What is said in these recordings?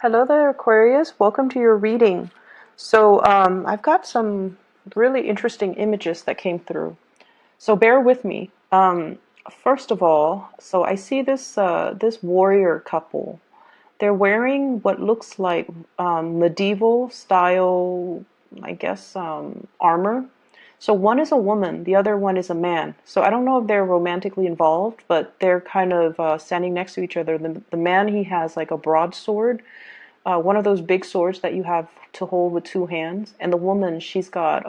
Hello there, Aquarius. Welcome to your reading. I've got some really interesting images that came through. So bear with me. First of all, so I see this warrior couple. They're wearing what looks like medieval style, I guess, armor. So one is a woman, the other one is a man. So I don't know if they're romantically involved, but they're kind of standing next to each other. The man, he has like a broadsword, one of those big swords that you have to hold with two hands, and the woman, she's got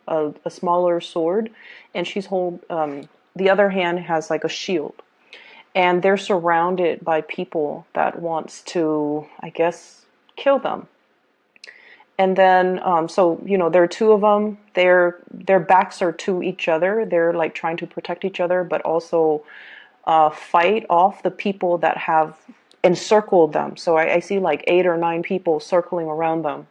a smaller sword, and the other hand has like a shield, and they're surrounded by people that wants to, I guess, kill them. And then, there are two of them. Their backs are to each other. They're like trying to protect each other, but also fight off the people that have encircled them. So I see like 8 or 9 people circling around them.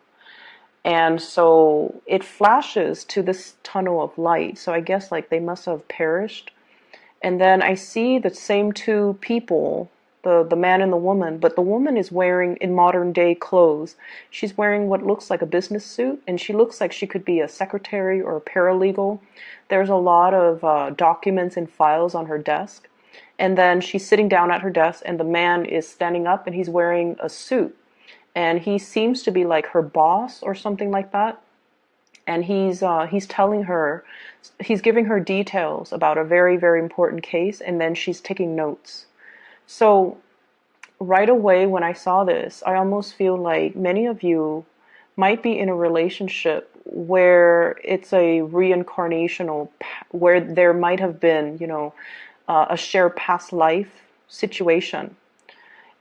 And so it flashes to this tunnel of light. So I guess like they must have perished. And then I see the same two people, the man and the woman, but the woman is wearing in modern day clothes. She's wearing what looks like a business suit, and she looks like she could be a secretary or a paralegal. There's a lot of documents and files on her desk. And then she's sitting down at her desk, and the man is standing up, and he's wearing a suit. And he seems to be like her boss or something like that. And he's telling her, he's giving her details about a very, very important case, and then she's taking notes. So right away when I saw this, I almost feel like many of you might be in a relationship where it's a reincarnational, where there might have been, a shared past life situation.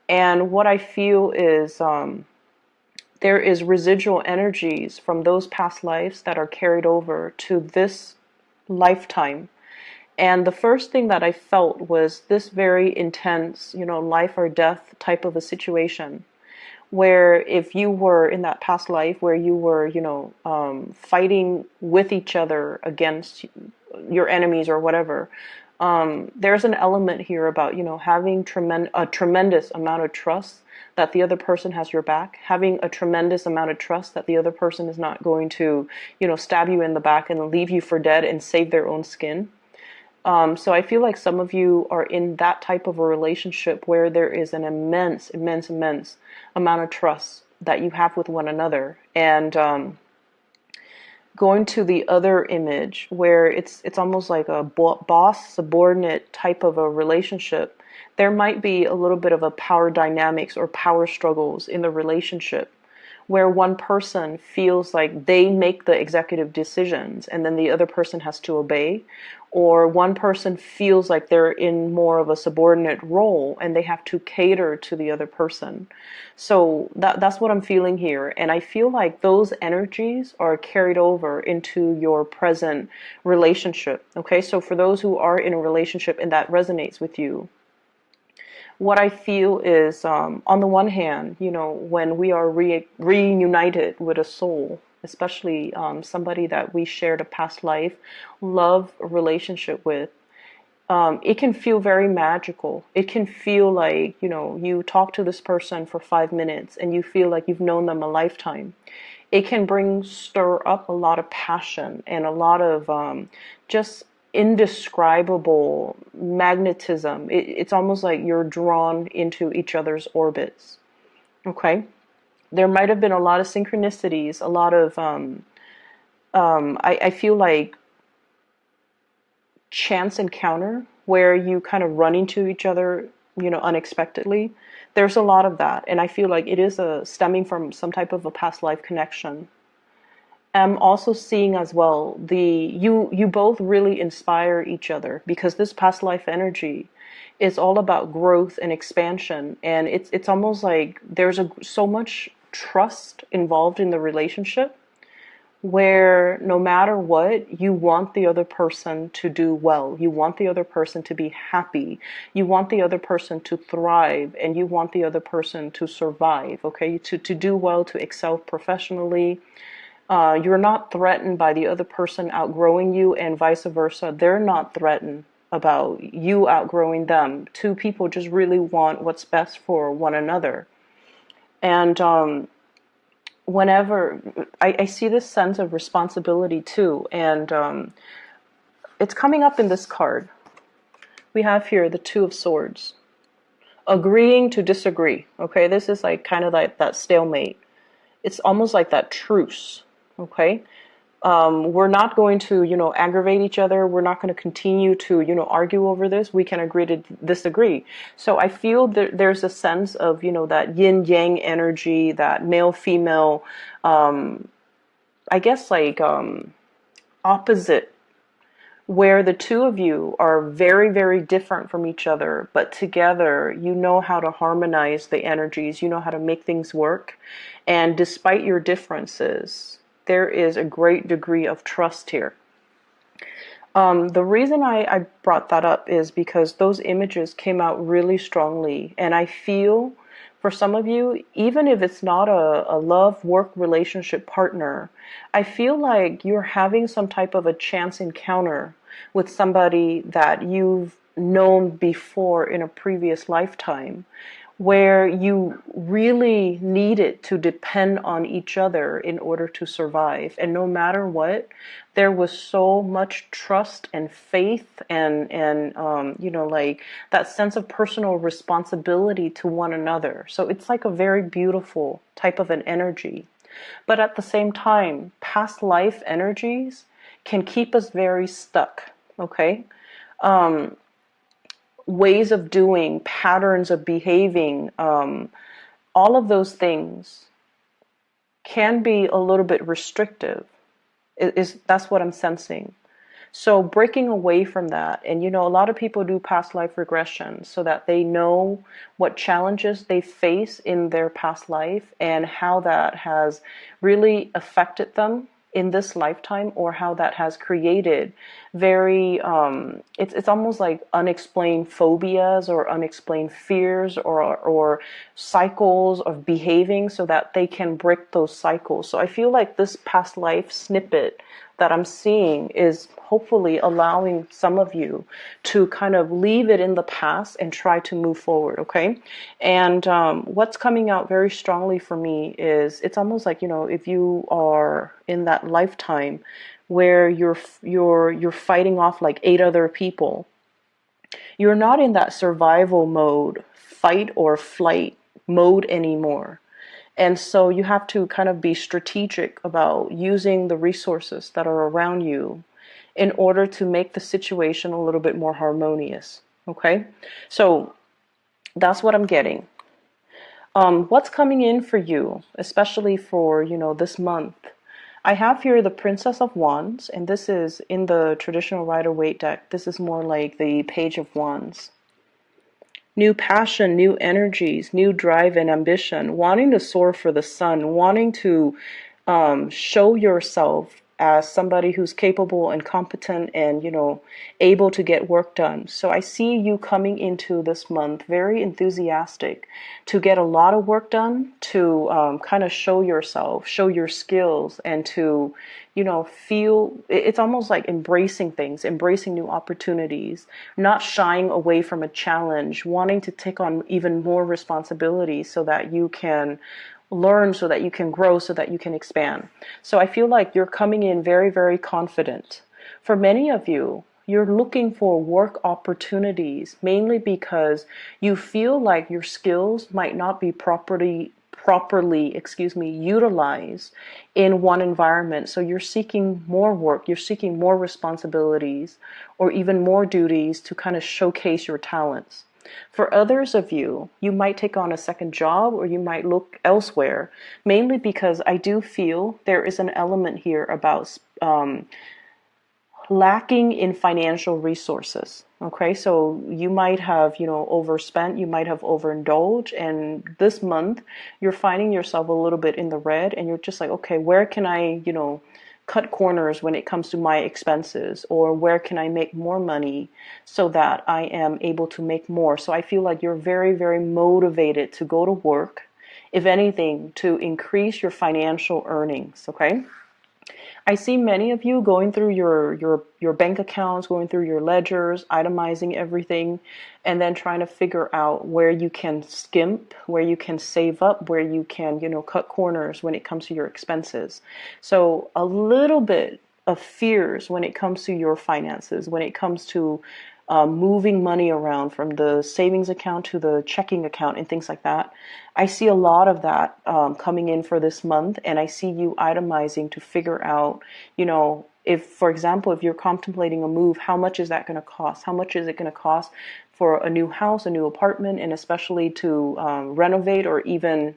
And what I feel is there is residual energies from those past lives that are carried over to this lifetime. And the first thing that I felt was this very intense, life or death type of a situation, where if you were in that past life where you were, fighting with each other against your enemies or whatever, there's an element here about, having a tremendous amount of trust that the other person has your back, having a tremendous amount of trust that the other person is not going to, stab you in the back and leave you for dead and save their own skin. So I feel like some of you are in that type of a relationship where there is an immense, immense, immense amount of trust that you have with one another. And going to the other image where it's almost like a boss subordinate type of a relationship, there might be a little bit of a power dynamics or power struggles in the relationship, where one person feels like they make the executive decisions and then the other person has to obey, or one person feels like they're in more of a subordinate role and they have to cater to the other person. So that's what I'm feeling here, and I feel like those energies are carried over into your present relationship. Okay, so for those who are in a relationship and that resonates with you, what I feel is, on the one hand, when we are reunited with a soul, especially somebody that we shared a past life, love relationship with, it can feel very magical. It can feel like, you talk to this person for 5 minutes and you feel like you've known them a lifetime. It can stir up a lot of passion and a lot of just indescribable magnetism. It's almost like you're drawn into each other's orbits. Okay? There might have been a lot of synchronicities, a lot of, I feel like chance encounter where you kind of run into each other, unexpectedly. There's a lot of that. And I feel like it is stemming from some type of a past life connection. I'm also seeing as well you both really inspire each other, because this past life energy is all about growth and expansion, and it's almost like there's so much trust involved in the relationship, where no matter what, you want the other person to do well, you want the other person to be happy, you want the other person to thrive, and you want the other person to survive. Okay, to do well, to excel professionally. You're not threatened by the other person outgrowing you, and vice versa. They're not threatened about you outgrowing them. Two people just really want what's best for one another. And whenever I see this sense of responsibility too, and it's coming up in this card. We have here the Two of Swords. Agreeing to disagree. Okay, this is like kind of like that stalemate. It's almost like that truce. Okay, we're not going to, aggravate each other. We're not going to continue to, argue over this. We can agree to disagree. So I feel that there's a sense of, that yin yang energy, that male female, I guess like opposite, where the two of you are very, very different from each other, but together you know how to harmonize the energies, you know how to make things work. And despite your differences, there is a great degree of trust here. The reason I brought that up is because those images came out really strongly, and I feel for some of you, even if it's not a love, work, relationship partner, I feel like you're having some type of a chance encounter with somebody that you've known before in a previous lifetime, where you really needed to depend on each other in order to survive. And no matter what, there was so much trust and faith and like that sense of personal responsibility to one another. So it's like a very beautiful type of an energy. But at the same time, past life energies can keep us very stuck, okay? Ways of doing, patterns of behaving, all of those things can be a little bit restrictive. That's what I'm sensing. So breaking away from that, and a lot of people do past life regression so that they know what challenges they face in their past life and how that has really affected them in this lifetime, or how that has created very it's almost like unexplained phobias or unexplained fears or cycles of behaving, so that they can break those cycles. So I feel like this past life snippet that I'm seeing is hopefully allowing some of you to kind of leave it in the past and try to move forward, okay? And what's coming out very strongly for me is it's almost like, if you are in that lifetime where you're fighting off like 8 other people, you're not in that survival mode, fight or flight mode anymore. And so you have to kind of be strategic about using the resources that are around you in order to make the situation a little bit more harmonious. Okay? So that's what I'm getting. What's coming in for you, especially for, this month? I have here the Princess of Wands, and this is in the traditional Rider-Waite deck. This is more like the Page of Wands. New passion, new energies, new drive and ambition, wanting to soar for the sun, wanting to show yourself as somebody who's capable and competent and, able to get work done. So I see you coming into this month very enthusiastic to get a lot of work done, to kind of show yourself, show your skills, and to, feel, it's almost like embracing things, embracing new opportunities, not shying away from a challenge, wanting to take on even more responsibility so that you can learn, so that you can grow, so that you can expand. So I feel like you're coming in very, very confident. For many of you, you're looking for work opportunities, mainly because you feel like your skills might not be properly utilized in one environment. So you're seeking more work, you're seeking more responsibilities, or even more duties to kind of showcase your talents. For others of you, you might take on a second job, or you might look elsewhere, mainly because I do feel there is an element here about lacking in financial resources. Okay, so you might have, overspent, you might have overindulged, and this month you're finding yourself a little bit in the red, and you're just like, okay, where can I, cut corners when it comes to my expenses, or where can I make more money so that I am able to make more? So I feel like you're very, very motivated to go to work, if anything, to increase your financial earnings, okay? I see many of you going through your bank accounts, going through your ledgers, itemizing everything, and then trying to figure out where you can skimp, where you can save up, where you can, cut corners when it comes to your expenses. So a little bit of fears when it comes to your finances, when it comes to moving money around from the savings account to the checking account and things like that. I see a lot of that coming in for this month, and I see you itemizing to figure out, if, for example, if you're contemplating a move, how much is that going to cost? How much is it going to cost for a new house, a new apartment, and especially to renovate or even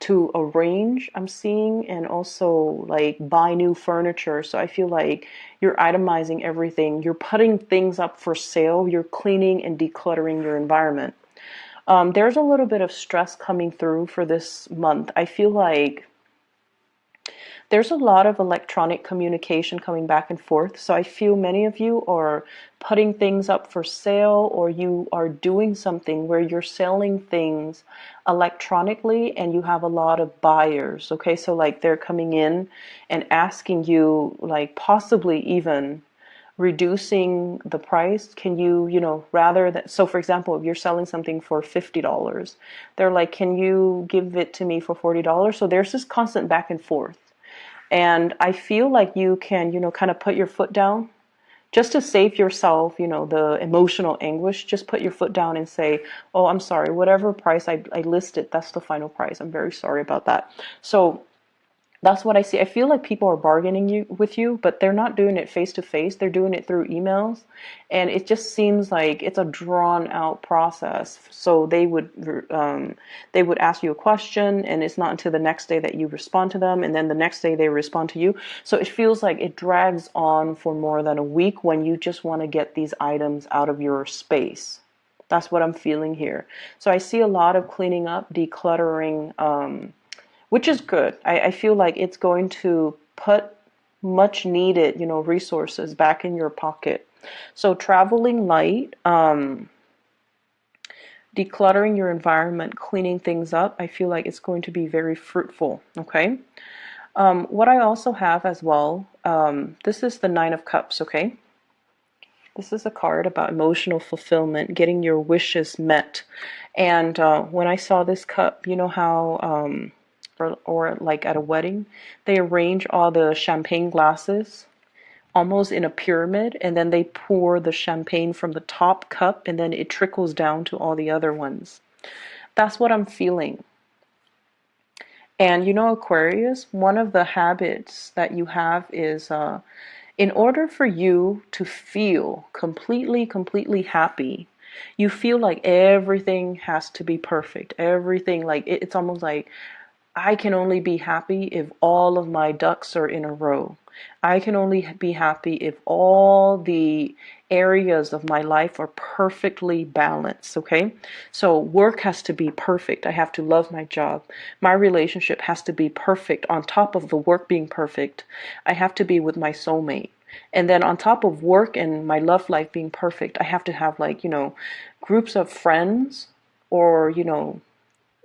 to arrange, I'm seeing, and also like buy new furniture. So I feel like you're itemizing everything. You're putting things up for sale. You're cleaning and decluttering your environment. There's a little bit of stress coming through for this month. I feel like there's a lot of electronic communication coming back and forth. So I feel many of you are putting things up for sale, or you are doing something where you're selling things electronically and you have a lot of buyers. Okay, so like they're coming in and asking you, like possibly even reducing the price. Can you, rather than, so for example, if you're selling something for $50, they're like, can you give it to me for $40? So there's this constant back and forth. And I feel like you can, kind of put your foot down just to save yourself, the emotional anguish. Just put your foot down and say, oh, I'm sorry, whatever price I listed, that's the final price. I'm very sorry about that. So that's what I see. I feel like people are bargaining with you, but they're not doing it face to face. They're doing it through emails. And it just seems like it's a drawn out process. So they would ask you a question, and it's not until the next day that you respond to them. And then the next day they respond to you. So it feels like it drags on for more than a week when you just want to get these items out of your space. That's what I'm feeling here. So I see a lot of cleaning up, decluttering, which is good. I feel like it's going to put much needed, resources back in your pocket. So traveling light, decluttering your environment, cleaning things up, I feel like it's going to be very fruitful. Okay. What I also have as well, this is the Nine of Cups. Okay. This is a card about emotional fulfillment, getting your wishes met. And when I saw this cup, you know how or like at a wedding, they arrange all the champagne glasses almost in a pyramid, and then they pour the champagne from the top cup, and then it trickles down to all the other ones. That's what I'm feeling. And Aquarius, one of the habits that you have is in order for you to feel completely happy, you feel like everything has to be perfect. Everything, like it's almost like I can only be happy if all of my ducks are in a row. I can only be happy if all the areas of my life are perfectly balanced, okay? So work has to be perfect. I have to love my job. My relationship has to be perfect. On top of the work being perfect, I have to be with my soulmate. And then on top of work and my love life being perfect, I have to have groups of friends or,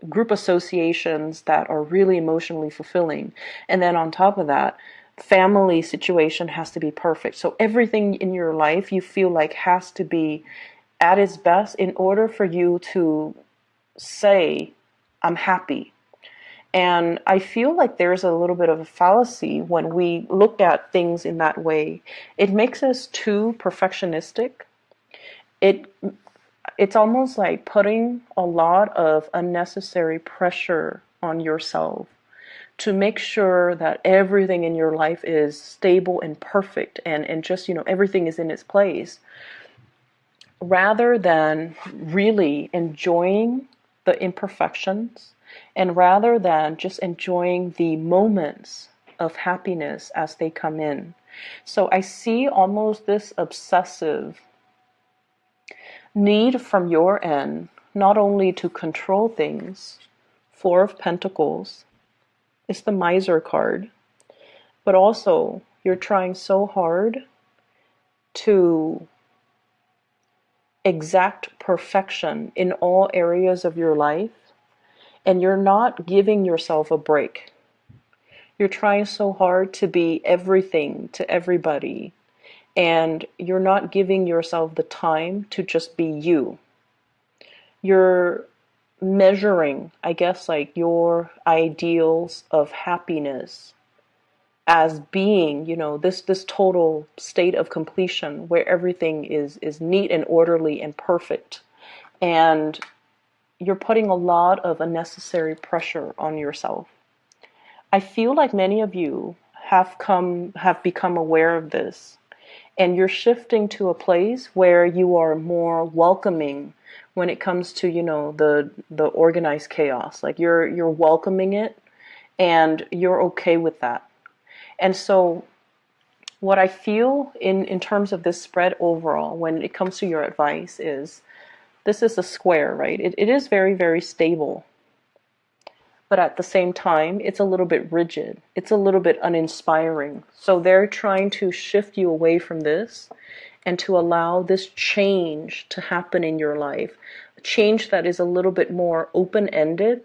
group associations that are really emotionally fulfilling. And then on top of that, family situation has to be perfect. So everything in your life you feel like has to be at its best in order for you to say, I'm happy. And I feel like there's a little bit of a fallacy when we look at things in that way. It makes us too perfectionistic. It's almost like putting a lot of unnecessary pressure on yourself to make sure that everything in your life is stable and perfect and just, everything is in its place, rather than really enjoying the imperfections, and rather than just enjoying the moments of happiness as they come in. So I see almost this obsessive need from your end, not only to control things. Four of Pentacles is the Miser card, but also you're trying so hard to exact perfection in all areas of your life, and you're not giving yourself a break. You're trying so hard to be everything to everybody, and you're not giving yourself the time to just be you. You're measuring, I guess, like your ideals of happiness as being, this total state of completion where everything is neat and orderly and perfect. And you're putting a lot of unnecessary pressure on yourself. I feel like many of you have become aware of this, and you're shifting to a place where you are more welcoming when it comes to, the organized chaos. Like you're welcoming it, and you're okay with that. And so what I feel in terms of this spread overall, when it comes to your advice, is this is a square, right? It is very, very stable. But at the same time, it's a little bit rigid. It's a little bit uninspiring. So they're trying to shift you away from this and to allow this change to happen in your life. A change that is a little bit more open-ended.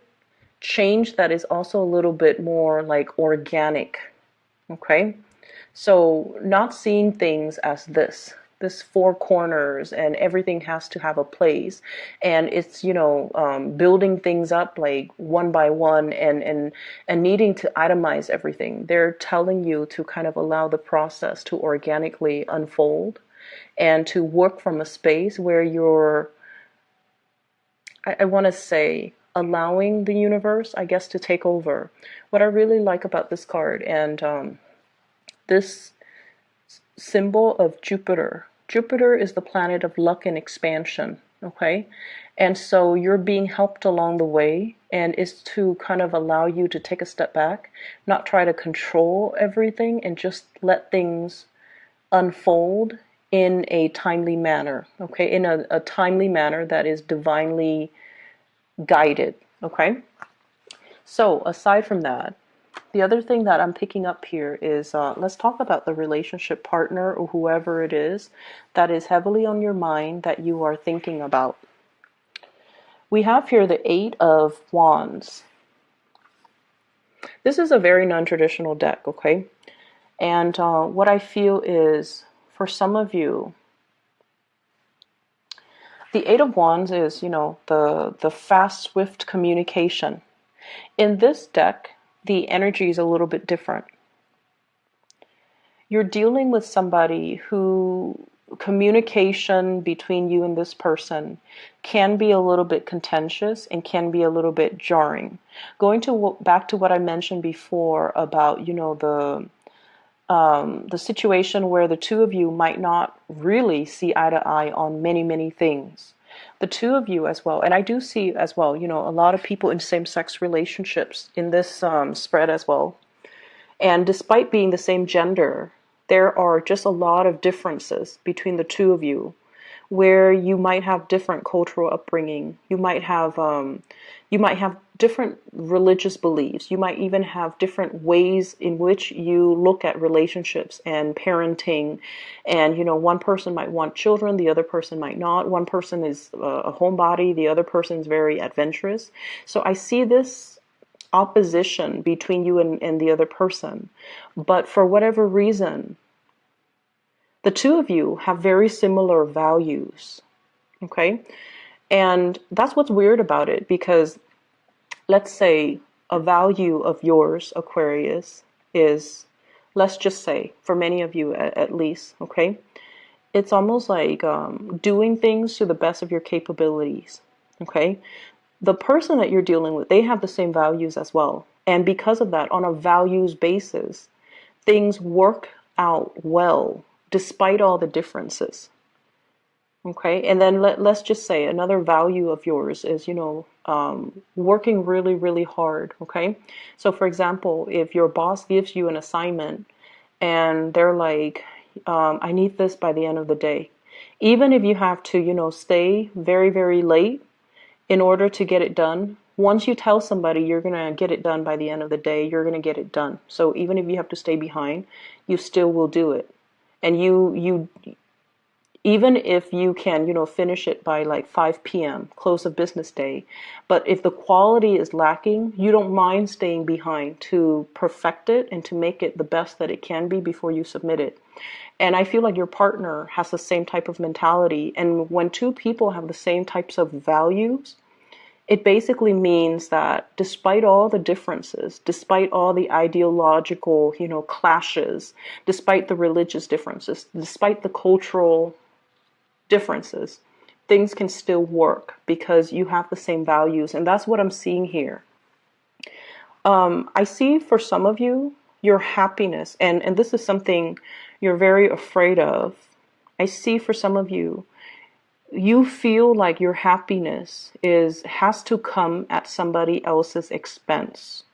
Change that is also a little bit more like organic. Okay? So not seeing things as this four corners and everything has to have a place, and it's building things up like one by one and needing to itemize everything. They're telling you to kind of allow the process to organically unfold and to work from a space where you're, I want to say, allowing the universe, I guess, to take over. What I really like about this card, and this symbol of Jupiter. Jupiter is the planet of luck and expansion, okay? And so you're being helped along the way, and it's to kind of allow you to take a step back, not try to control everything, and just let things unfold in a timely manner, okay? In a timely manner that is divinely guided, okay? So aside from that, the other thing that I'm picking up here is let's talk about the relationship partner or whoever it is that is heavily on your mind that you are thinking about. We have here the Eight of Wands. This is a very non-traditional deck, okay? And what I feel is, for some of you, the Eight of Wands is, the fast, swift communication. In this deck, the energy is a little bit different. You're dealing with somebody who communication between you and this person can be a little bit contentious and can be a little bit jarring. Going to back to what I mentioned before about, the situation where the two of you might not really see eye to eye on many, many things. The two of you as well, and I do see as well, a lot of people in same-sex relationships in this spread as well. And despite being the same gender, there are just a lot of differences between the two of you, where you might have different cultural upbringing. You might have different religious beliefs. You might even have different ways in which you look at relationships and parenting. And, one person might want children, the other person might not. One person is a homebody, the other person is very adventurous. So I see this opposition between you and the other person. But for whatever reason, the two of you have very similar values, okay? And that's what's weird about it, because let's say a value of yours, Aquarius, is, let's just say, for many of you at least, okay? It's almost like doing things to the best of your capabilities, okay? The person that you're dealing with, they have the same values as well. And because of that, on a values basis, things work out well, despite all the differences. Okay, and then let's just say another value of yours is, working really, really hard. Okay, so for example, if your boss gives you an assignment and they're like, I need this by the end of the day, even if you have to, stay very, very late in order to get it done, once you tell somebody you're going to get it done by the end of the day, you're going to get it done. So even if you have to stay behind, you still will do it. And even if you can, finish it by like 5 p.m., close of business day. But if the quality is lacking, you don't mind staying behind to perfect it and to make it the best that it can be before you submit it. And I feel like your partner has the same type of mentality. And when two people have the same types of values, it basically means that despite all the differences, despite all the ideological, clashes, despite the religious differences, despite the cultural differences, things can still work because you have the same values. And that's what I'm seeing here. I see for some of you, your happiness, and this is something you're very afraid of. I see for some of you, you feel like your happiness has to come at somebody else's expense.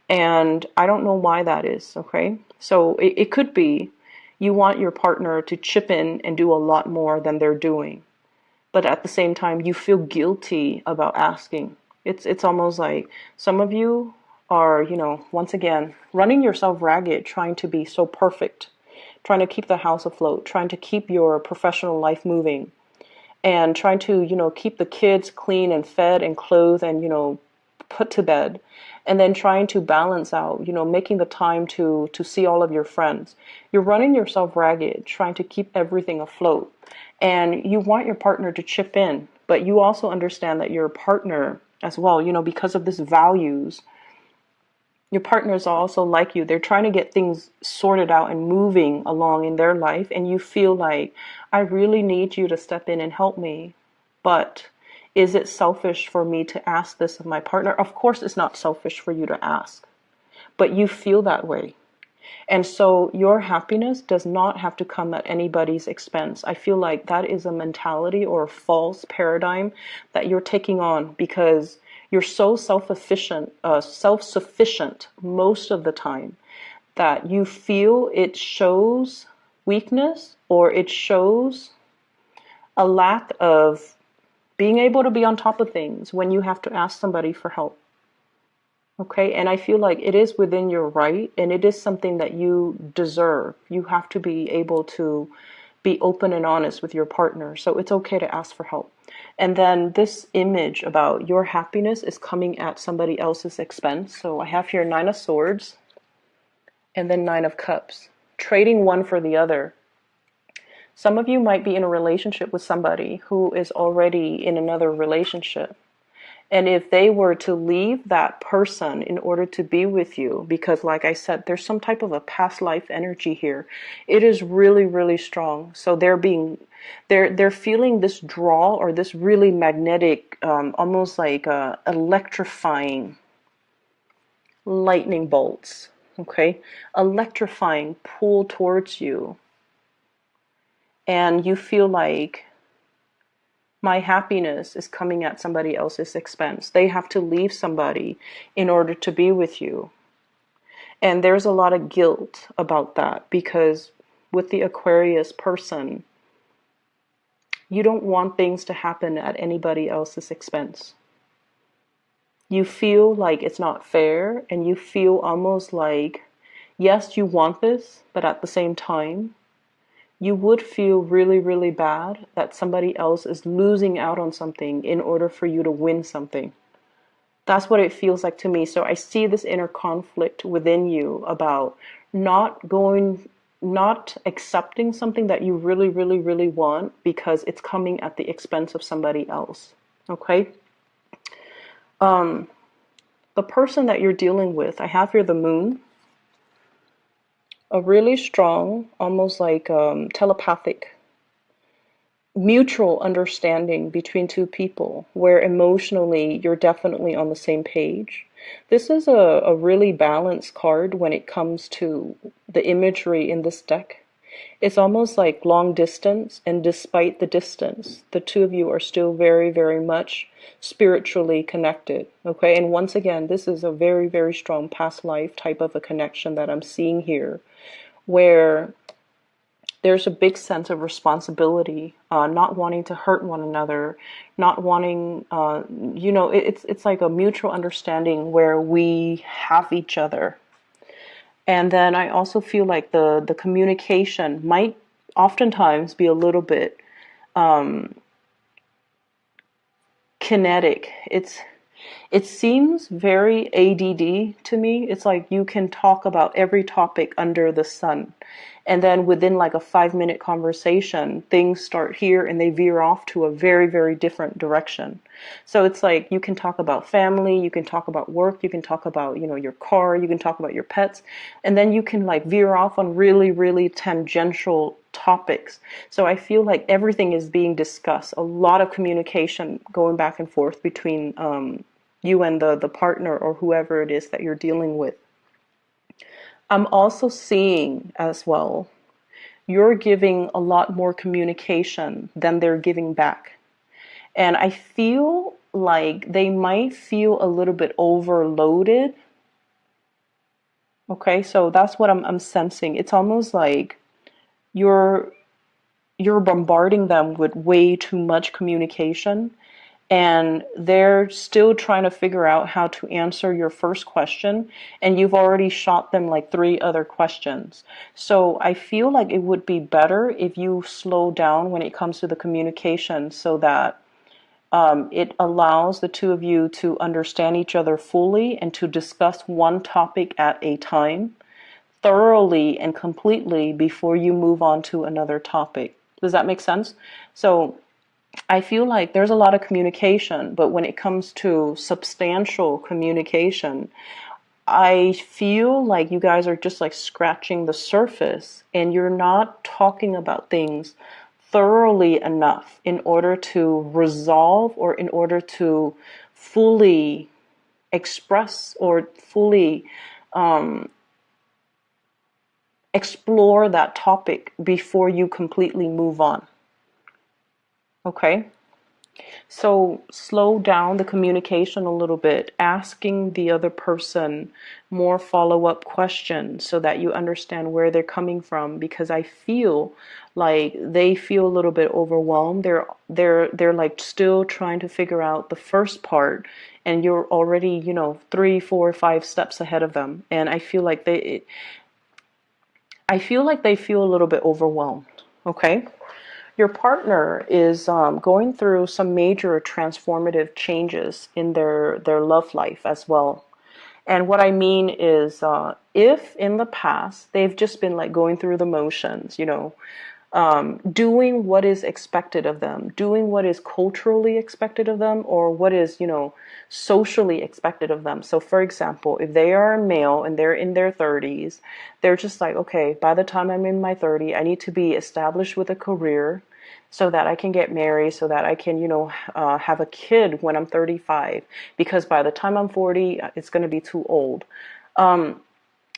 And I don't know why that is, okay? So it could be you want your partner to chip in and do a lot more than they're doing. But at the same time, you feel guilty about asking. It's almost like some of you are, once again, running yourself ragged, trying to be so perfect, trying to keep the house afloat, trying to keep your professional life moving, and trying to, keep the kids clean and fed and clothed and, put to bed. And then trying to balance out, making the time to see all of your friends. You're running yourself ragged, trying to keep everything afloat. And you want your partner to chip in, but you also understand that your partner as well, because of this values, your partners are also like you. They're trying to get things sorted out and moving along in their life. And you feel like, I really need you to step in and help me. But is it selfish for me to ask this of my partner? Of course, it's not selfish for you to ask, but you feel that way. And so your happiness does not have to come at anybody's expense. I feel like that is a mentality or a false paradigm that you're taking on because you're so self-sufficient most of the time that you feel it shows weakness or it shows a lack of being able to be on top of things when you have to ask somebody for help. Okay, and I feel like it is within your right and it is something that you deserve. You have to be able to be open and honest with your partner. So it's okay to ask for help. And then this image about your happiness is coming at somebody else's expense. So I have here 9 of Swords and then 9 of Cups, trading one for the other. Some of you might be in a relationship with somebody who is already in another relationship. And if they were to leave that person in order to be with you, because like I said, there's some type of a past life energy here. It is really, really strong. So they're feeling this draw or this really magnetic, almost like electrifying lightning bolts. Okay, electrifying pull towards you. And you feel like my happiness is coming at somebody else's expense. They have to leave somebody in order to be with you. And there's a lot of guilt about that because with the Aquarius person, you don't want things to happen at anybody else's expense. You feel like it's not fair and you feel almost like, yes, you want this, but at the same time, you would feel really, really bad that somebody else is losing out on something in order for you to win something. That's what it feels like to me. So I see this inner conflict within you about not accepting something that you really, really, really want because it's coming at the expense of somebody else. Okay? The person that you're dealing with, I have here the Moon. A really strong, almost like telepathic, mutual understanding between two people where emotionally you're definitely on the same page. This is a really balanced card when it comes to the imagery in this deck. It's almost like long distance, and despite the distance, the two of you are still very, very much spiritually connected. Okay, and once again, this is a very, very strong past life type of a connection that I'm seeing here, where there's a big sense of responsibility, not wanting to hurt one another, not wanting, it's like a mutual understanding where we have each other. And then I also feel like the communication might oftentimes be a little bit um, kinetic. It seems very ADD to me. It's like you can talk about every topic under the sun. And then within like a 5-minute conversation, things start here and they veer off to a very, very different direction. So it's like you can talk about family, you can talk about work, you can talk about, your car, you can talk about your pets, and then you can like veer off on really, really tangential topics. So I feel like everything is being discussed, a lot of communication going back and forth between you and the partner or whoever it is that you're dealing with. I'm also seeing as well, you're giving a lot more communication than they're giving back. And I feel like they might feel a little bit overloaded. Okay, so that's what I'm sensing. It's almost like you're bombarding them with way too much communication, and they're still trying to figure out how to answer your first question, and you've already shot them like 3 other questions. So I feel like it would be better if you slow down when it comes to the communication, so that it allows the two of you to understand each other fully and to discuss one topic at a time, thoroughly and completely, before you move on to another topic. Does that make sense? So I feel like there's a lot of communication, but when it comes to substantial communication, I feel like you guys are just like scratching the surface, and you're not talking about things thoroughly enough in order to resolve, or in order to fully express or fully explore that topic before you completely move on. Okay? So slow down the communication a little bit, asking the other person more follow-up questions so that you understand where they're coming from, because I feel like they feel a little bit overwhelmed. They're like still trying to figure out the first part, and you're already, 3, 4, 5 steps ahead of them. And I feel like they feel a little bit overwhelmed. Okay? Your partner is going through some major transformative changes in their love life as well. And what I mean is, if in the past they've just been like going through the motions, doing what is expected of them, doing what is culturally expected of them, or what is, socially expected of them. So for example, if they are a male and they're in their 30s, they're just like, okay, by the time I'm in my 30s, I need to be established with a career so that I can get married, so that I can, have a kid when I'm 35, because by the time I'm 40, it's going to be too old.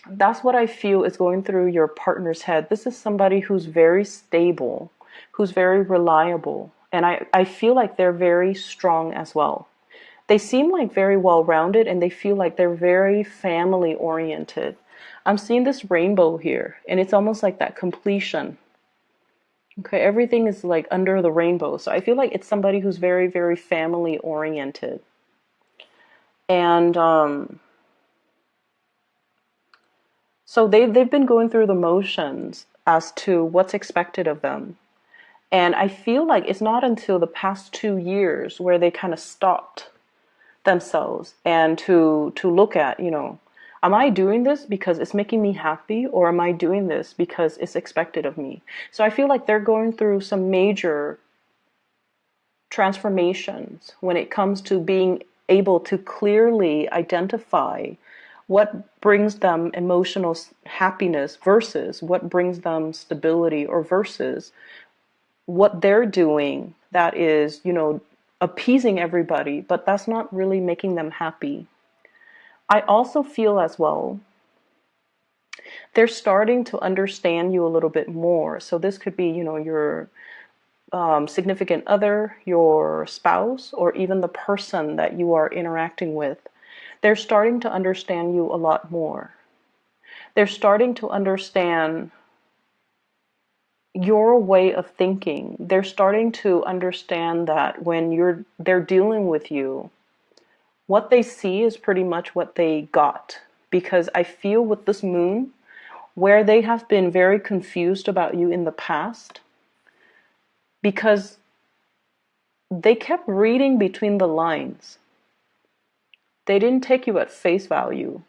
That's what I feel is going through your partner's head. This is somebody who's very stable, who's very reliable. And I feel like they're very strong as well. They seem like very well-rounded, and they feel like they're very family-oriented. I'm seeing this rainbow here, and it's almost like that completion. Okay, everything is like under the rainbow. So I feel like it's somebody who's very, very family-oriented. And so they've been going through the motions as to what's expected of them. And I feel like it's not until the past 2 years where they kind of stopped themselves and to look at, am I doing this because it's making me happy, or am I doing this because it's expected of me? So I feel like they're going through some major transformations when it comes to being able to clearly identify what brings them emotional happiness versus what brings them stability, or versus what they're doing that is, appeasing everybody, but that's not really making them happy. I also feel as well, they're starting to understand you a little bit more. So this could be, your significant other, your spouse, or even the person that you are interacting with. They're starting to understand you a lot more. They're starting to understand your way of thinking. They're starting to understand that when they're dealing with you, what they see is pretty much what they got. Because I feel with this moon, where they have been very confused about you in the past, because they kept reading between the lines. They didn't take you at face value.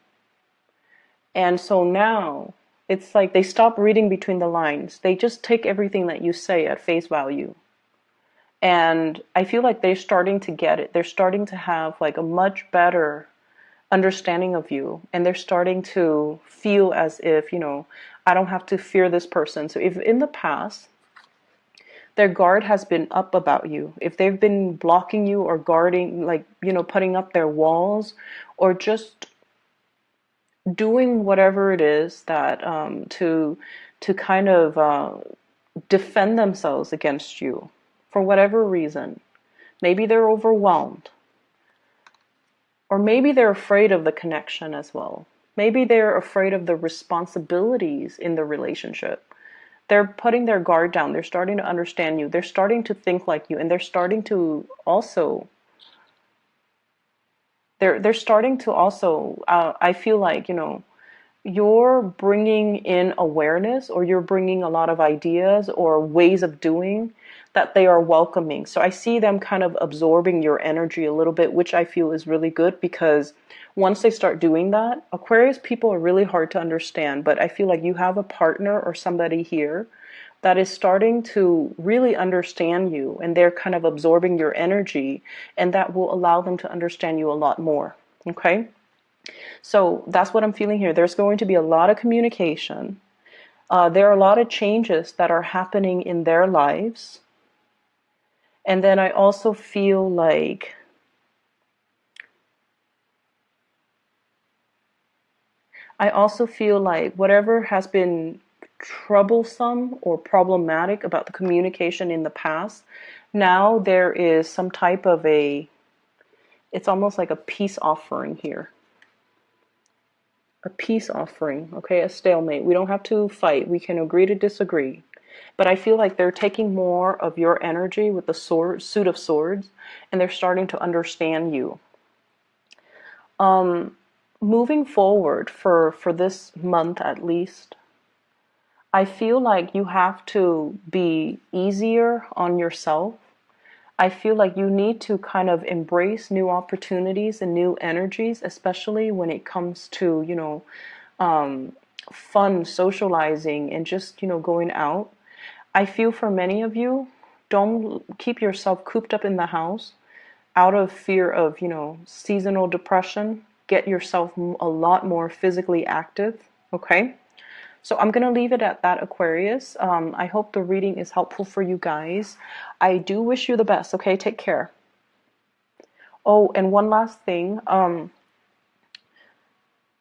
And so now it's like they stop reading between the lines. They just take everything that you say at face value. And I feel like they're starting to get it. They're starting to have like a much better understanding of you. And they're starting to feel as if, I don't have to fear this person. So if in the past, their guard has been up about you, if they've been blocking you or guarding, like, putting up their walls or just doing whatever it is that to kind of defend themselves against you for whatever reason. Maybe they're overwhelmed, or maybe they're afraid of the connection as well. Maybe they're afraid of the responsibilities in the relationship. They're putting their guard down. They're starting to understand you. They're starting to think like you, and they're starting to also I feel like, you're bringing in awareness, or you're bringing a lot of ideas or ways of doing that they are welcoming. So I see them kind of absorbing your energy a little bit, which I feel is really good, because once they start doing that, Aquarius people are really hard to understand, but I feel like you have a partner or somebody here that is starting to really understand you, and they're kind of absorbing your energy, and that will allow them to understand you a lot more. Okay? So that's what I'm feeling here. There's going to be a lot of communication. There are a lot of changes that are happening in their lives. And then I also feel like whatever has been troublesome or problematic about the communication in the past, now there is some type of it's almost like a peace offering here. A peace offering, okay, a stalemate. We don't have to fight. We can agree to disagree. But I feel like they're taking more of your energy with the suit of swords, and they're starting to understand you. Moving forward for this month at least, I feel like you have to be easier on yourself. I feel like you need to kind of embrace new opportunities and new energies, especially when it comes to, fun, socializing, and just, going out. I feel for many of you, don't keep yourself cooped up in the house out of fear of, seasonal depression. Get yourself a lot more physically active, okay? So I'm going to leave it at that, Aquarius. I hope the reading is helpful for you guys. I do wish you the best, okay? Take care. Oh, and one last thing.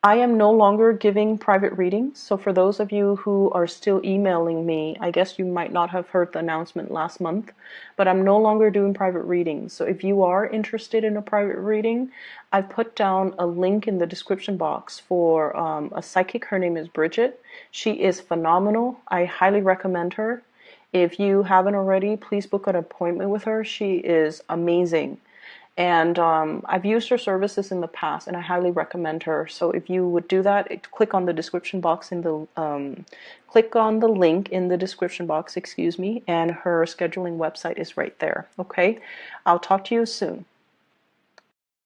I am no longer giving private readings. So for those of you who are still emailing me, I guess you might not have heard the announcement last month, but I'm no longer doing private readings. So if you are interested in a private reading, I've put down a link in the description box for a psychic. Her name is Bridget. She is phenomenal. I highly recommend her. If you haven't already, please book an appointment with her. She is amazing. And I've used her services in the past, and I highly recommend her. So if you would do that, click on the description box click on the link in the description box, excuse me, and her scheduling website is right there. Okay, I'll talk to you soon.